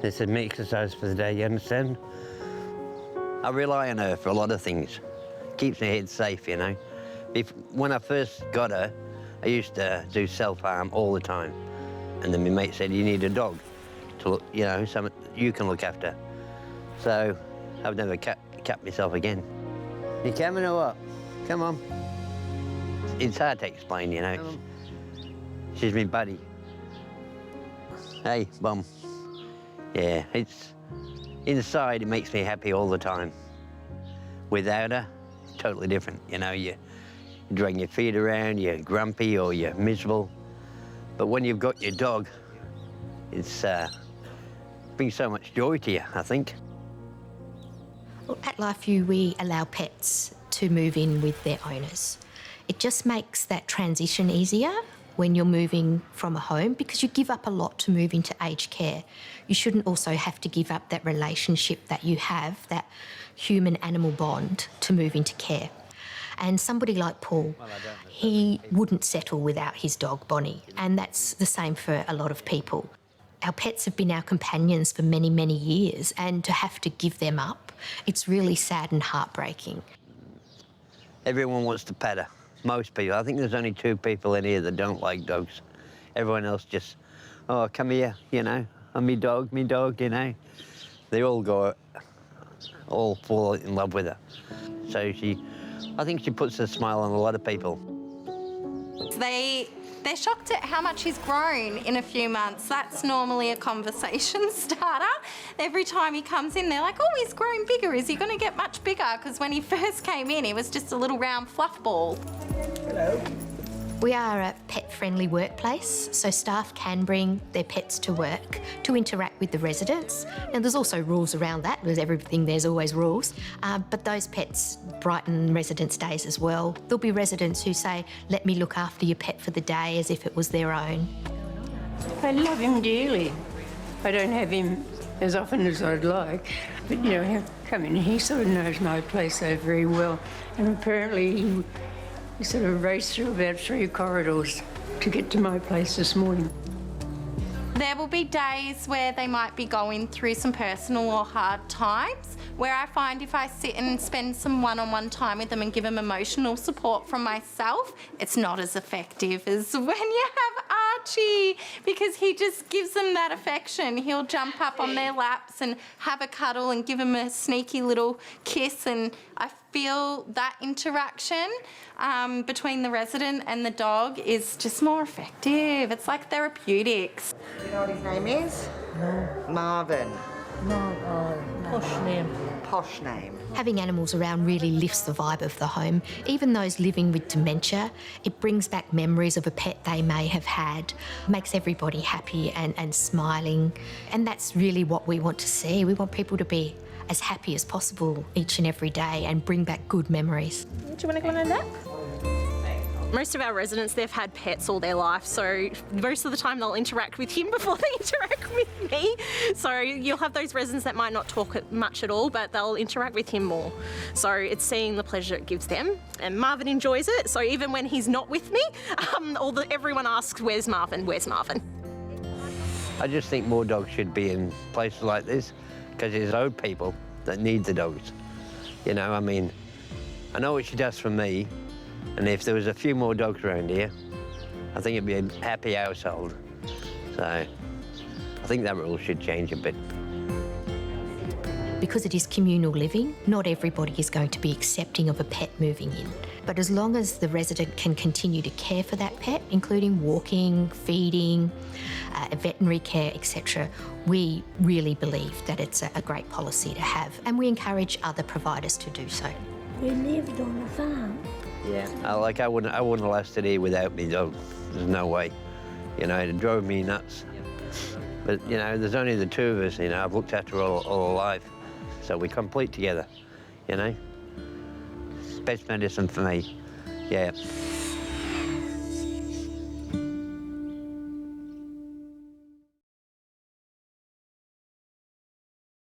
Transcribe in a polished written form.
It's an exercise for the day, you understand? I rely on her for a lot of things. Keeps my head safe, you know. When I first got her, I used to do self-harm all the time. And then my mate said, you need a dog to look, you know, someone you can look after. So I've never kept myself again. You coming or what? Come on. It's hard to explain, you know. She's my buddy. Hey, Bum. Yeah, it's inside, it makes me happy all the time. Without her, it's totally different. You know, you drag your feet around, you're grumpy or you're miserable. But when you've got your dog, it's brings so much joy to you, I think. Well, at Lifeview, we allow pets to move in with their owners. It just makes that transition easier when you're moving from a home, because you give up a lot to move into aged care. You shouldn't also have to give up that relationship that you have, that human-animal bond, to move into care. And somebody like Paul, he wouldn't settle without his dog, Bonnie, and that's the same for a lot of people. Our pets have been our companions for many, many years, and to have to give them up, it's really sad and heartbreaking. Everyone wants to pet her. Most people. I think there's only 2 people in here that don't like dogs. Everyone else just, oh, come here, you know, and me dog, you know. They all fall in love with her. So I think she puts a smile on a lot of people. They're shocked at how much he's grown in a few months. That's normally a conversation starter. Every time he comes in, they're like, oh, he's grown bigger. Is he going to get much bigger? Because when he first came in, he was just a little round fluff ball. Hello. We are a pet-friendly workplace, so staff can bring their pets to work to interact with the residents. And there's also rules around that. With everything, there's always rules. But those pets brighten residents' days as well. There'll be residents who say, let me look after your pet for the day as if it was their own. I love him dearly. I don't have him as often as I'd like, but, you know, come in, he sort of knows my place so very well. And apparently he sort of raced through about 3 corridors to get to my place this morning. There will be days where they might be going through some personal or hard times, where I find if I sit and spend some one-on-one time with them and give them emotional support from myself, it's not as effective as when you have Archie, because he just gives them that affection. He'll jump up on their laps and have a cuddle and give them a sneaky little kiss, and I feel that interaction between the resident and the dog is just more effective. It's like therapeutics. You know what his name is? No. Marvin. No, posh name. Posh name. Having animals around really lifts the vibe of the home. Even those living with dementia, it brings back memories of a pet they may have had, makes everybody happy and smiling. And that's really what we want to see. We want people to be as happy as possible each and every day and bring back good memories. Do you want to go on a nap? Most of our residents, they've had pets all their life, so most of the time they'll interact with him before they interact with me. So you'll have those residents that might not talk much at all, but they'll interact with him more. So it's seeing the pleasure it gives them. And Marvin enjoys it, so even when he's not with me, everyone asks, where's Marvin, where's Marvin? I just think more dogs should be in places like this, because there's old people that need the dogs. You know, I mean, I know what she does for me, and if there was a few more dogs around here, I think it'd be a happy household. So I think that rule should change a bit. Because it is communal living, not everybody is going to be accepting of a pet moving in. But as long as the resident can continue to care for that pet, including walking, feeding, veterinary care, etc., we really believe that it's a great policy to have, and we encourage other providers to do so. We lived on a farm. Yeah. I wouldn't have lasted here without me dog. There's no way. You know, it drove me nuts. But, you know, there's only the 2 of us, you know. I've looked after her all her life. So we complete together, you know. It's best medicine for me, yeah.